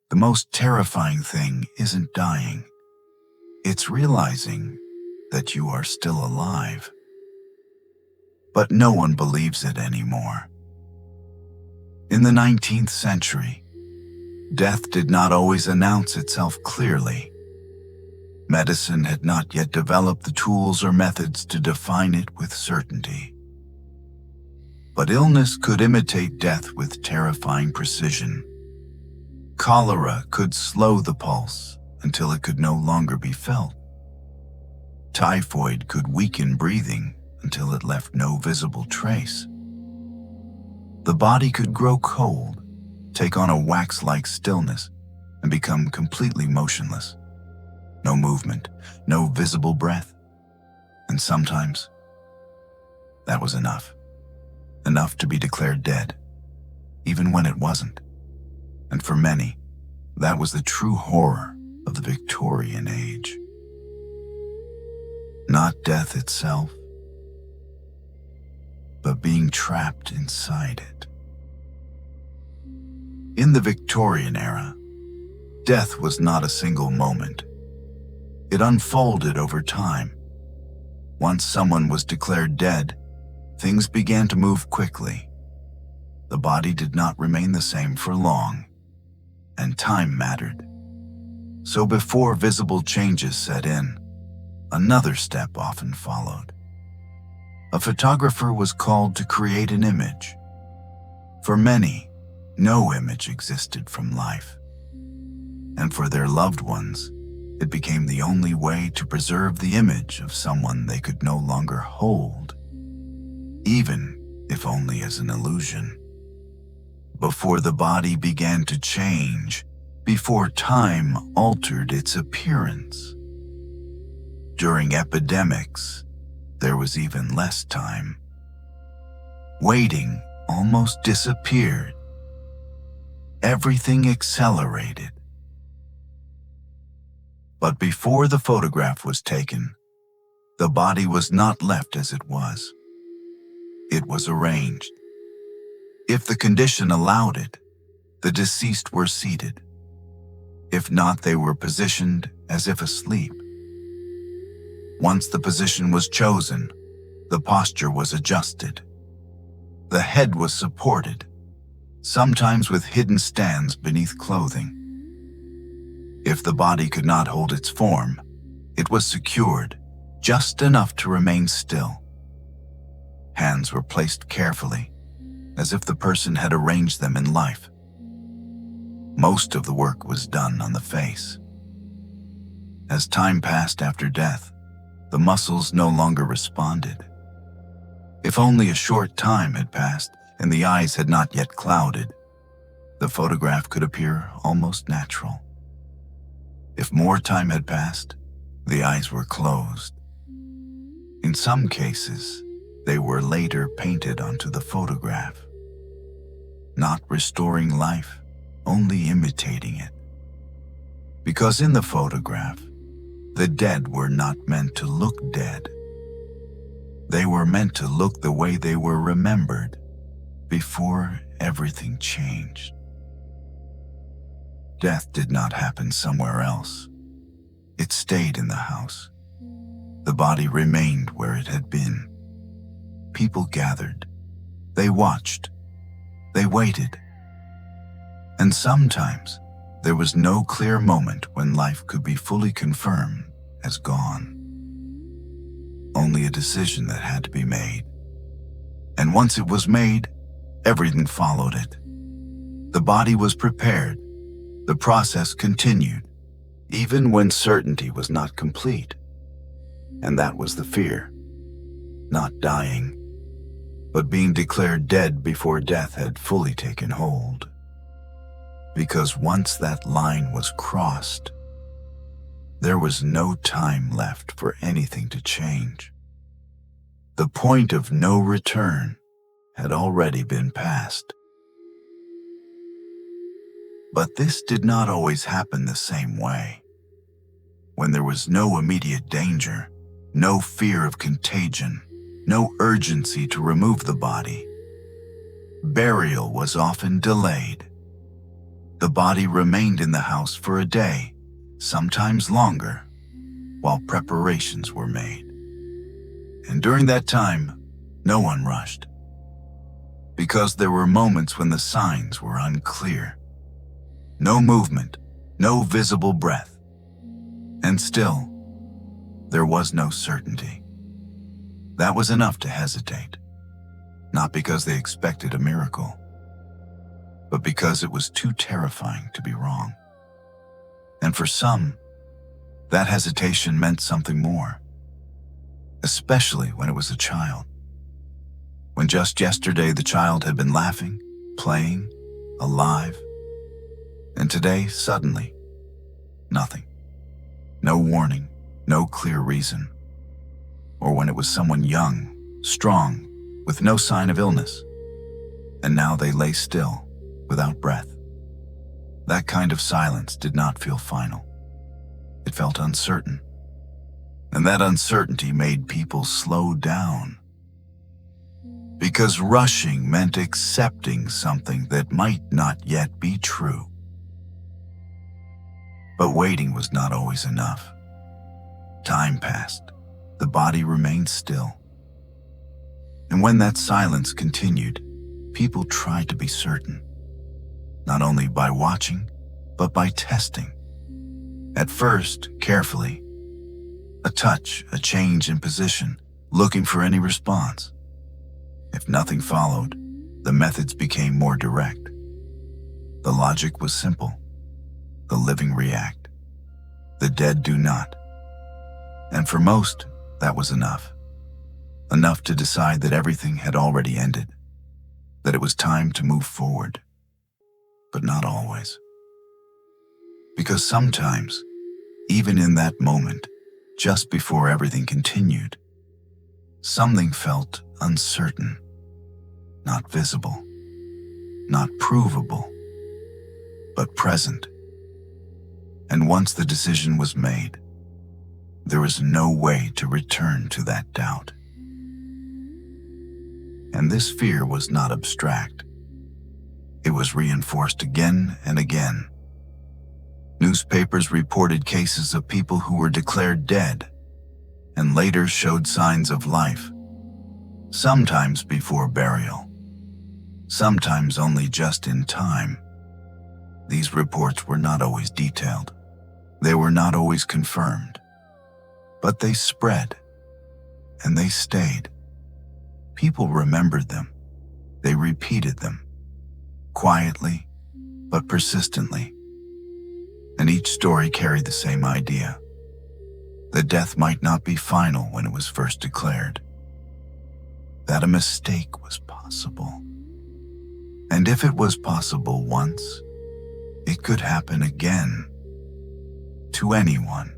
The most terrifying thing isn't dying. It's realizing that you are still alive. But no one believes it anymore. In the 19th century, death did not always announce itself clearly. Medicine had not yet developed the tools or methods to define it with certainty. But illness could imitate death with terrifying precision. Cholera could slow the pulse until it could no longer be felt. Typhoid could weaken breathing until it left no visible trace. The body could grow cold, take on a wax-like stillness, and become completely motionless. No movement, no visible breath. And sometimes, that was enough. Enough to be declared dead, even when it wasn't. And for many, that was the true horror of the Victorian age. Not death itself, but being trapped inside it. In the Victorian era, death was not a single moment. It unfolded over time. Once someone was declared dead, things began to move quickly. The body did not remain the same for long, and time mattered. So before visible changes set in, another step often followed. A photographer was called to create an image. For many, no image existed from life. And for their loved ones, it became the only way to preserve the image of someone they could no longer hold, even if only as an illusion. Before the body began to change, before time altered its appearance. During epidemics, there was even less time. Waiting almost disappeared. Everything accelerated. But before the photograph was taken, the body was not left as it was. It was arranged. If the condition allowed it, the deceased were seated. If not, they were positioned as if asleep. Once the position was chosen, the posture was adjusted. The head was supported, sometimes with hidden stands beneath clothing. If the body could not hold its form, it was secured, just enough to remain still. Hands were placed carefully, as if the person had arranged them in life. Most of the work was done on the face. As time passed after death, the muscles no longer responded. If only a short time had passed and the eyes had not yet clouded, the photograph could appear almost natural. If more time had passed, the eyes were closed. In some cases, they were later painted onto the photograph, not restoring life, only imitating it. Because in the photograph, the dead were not meant to look dead. They were meant to look the way they were remembered before everything changed. Death did not happen somewhere else. It stayed in the house. The body remained where it had been. People gathered. They watched. They waited. And sometimes there was no clear moment when life could be fully confirmed as gone. Only a decision that had to be made. And once it was made, everything followed it. The body was prepared. The process continued, even when certainty was not complete. And that was the fear. Not dying, but being declared dead before death had fully taken hold. Because once that line was crossed, there was no time left for anything to change. The point of no return had already been passed. But this did not always happen the same way. When there was no immediate danger, no fear of contagion, no urgency to remove the body, burial was often delayed. The body remained in the house for a day, sometimes longer, while preparations were made. And during that time, no one rushed, because there were moments when the signs were unclear. No movement, no visible breath, and still, there was no certainty. That was enough to hesitate, not because they expected a miracle, but because it was too terrifying to be wrong. And for some, that hesitation meant something more, especially when it was a child. When just yesterday the child had been laughing, playing, alive, and today, suddenly, nothing. No warning, no clear reason. Or when it was someone young, strong, with no sign of illness, and now they lay still, without breath. That kind of silence did not feel final. It felt uncertain. And that uncertainty made people slow down. Because rushing meant accepting something that might not yet be true. But waiting was not always enough. Time passed. The body remained still. And when that silence continued, people tried to be certain, not only by watching, but by testing. At first, carefully. A touch, a change in position, looking for any response. If nothing followed, the methods became more direct. The logic was simple. The living react. The dead do not. And for most, that was enough. Enough to decide that everything had already ended, that it was time to move forward. But not always. Because sometimes, even in that moment, just before everything continued, something felt uncertain, not visible, not provable, but present. And once the decision was made, there was no way to return to that doubt. And this fear was not abstract. It was reinforced again and again. Newspapers reported cases of people who were declared dead and later showed signs of life, sometimes before burial, sometimes only just in time. These reports were not always detailed. They were not always confirmed. But they spread, and they stayed. People remembered them. They repeated them, quietly, but persistently. And each story carried the same idea. That death might not be final when it was first declared. That a mistake was possible. And if it was possible once, it could happen again. To anyone.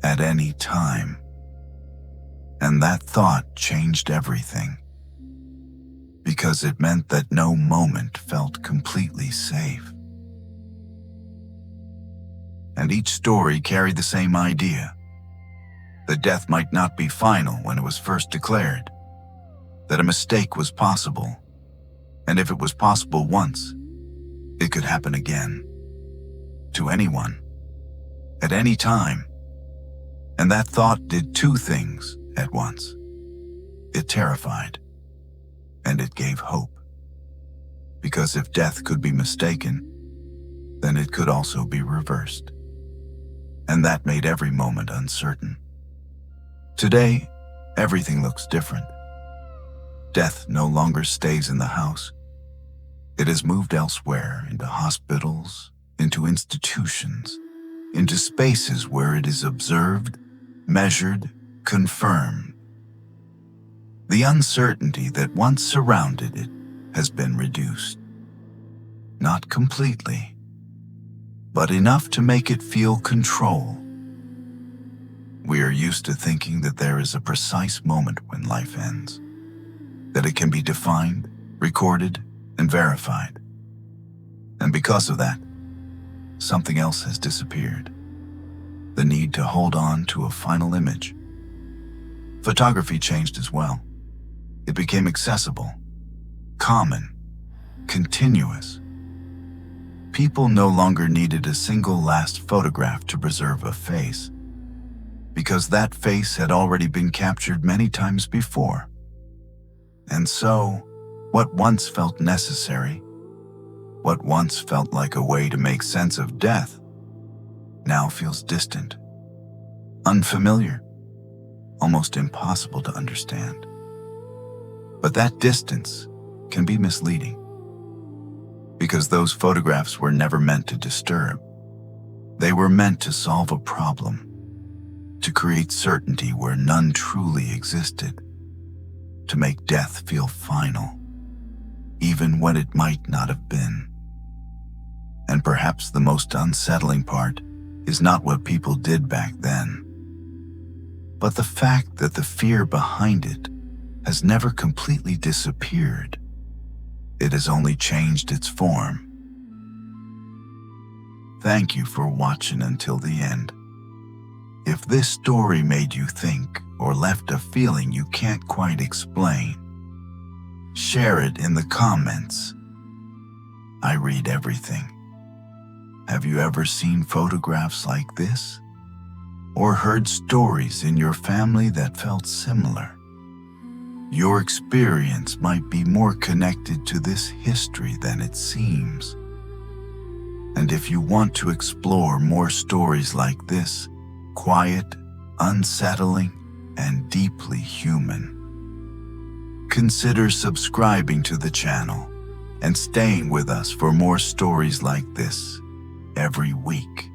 At any time. And that thought changed everything. Because it meant that no moment felt completely safe. And each story carried the same idea. That death might not be final when it was first declared. That a mistake was possible. And if it was possible once, it could happen again. To anyone. At any time. And that thought did two things at once. It terrified, and it gave hope. Because if death could be mistaken, then it could also be reversed. And that made every moment uncertain. Today, everything looks different. Death no longer stays in the house. It has moved elsewhere, into hospitals, into institutions, into spaces where it is observed, measured, confirmed. The uncertainty that once surrounded it has been reduced. Not completely, but enough to make it feel control. We are used to thinking that there is a precise moment when life ends, that it can be defined, recorded, and verified. And because of that, something else has disappeared. The need to hold on to a final image. Photography changed as well. It became accessible, common, continuous. People no longer needed a single last photograph to preserve a face, because that face had already been captured many times before. And so, what once felt necessary, what once felt like a way to make sense of death, now feels distant, unfamiliar, almost impossible to understand. But that distance can be misleading, because those photographs were never meant to disturb. They were meant to solve a problem, to create certainty where none truly existed, to make death feel final, even when it might not have been. And perhaps the most unsettling part is not what people did back then, but the fact that the fear behind it has never completely disappeared. It has only changed its form. Thank you for watching until the end. If this story made you think or left a feeling you can't quite explain, share it in the comments. I read everything. Have you ever seen photographs like this? Or heard stories in your family that felt similar? Your experience might be more connected to this history than it seems. And if you want to explore more stories like this, quiet, unsettling, and deeply human, consider subscribing to the channel and staying with us for more stories like this every week.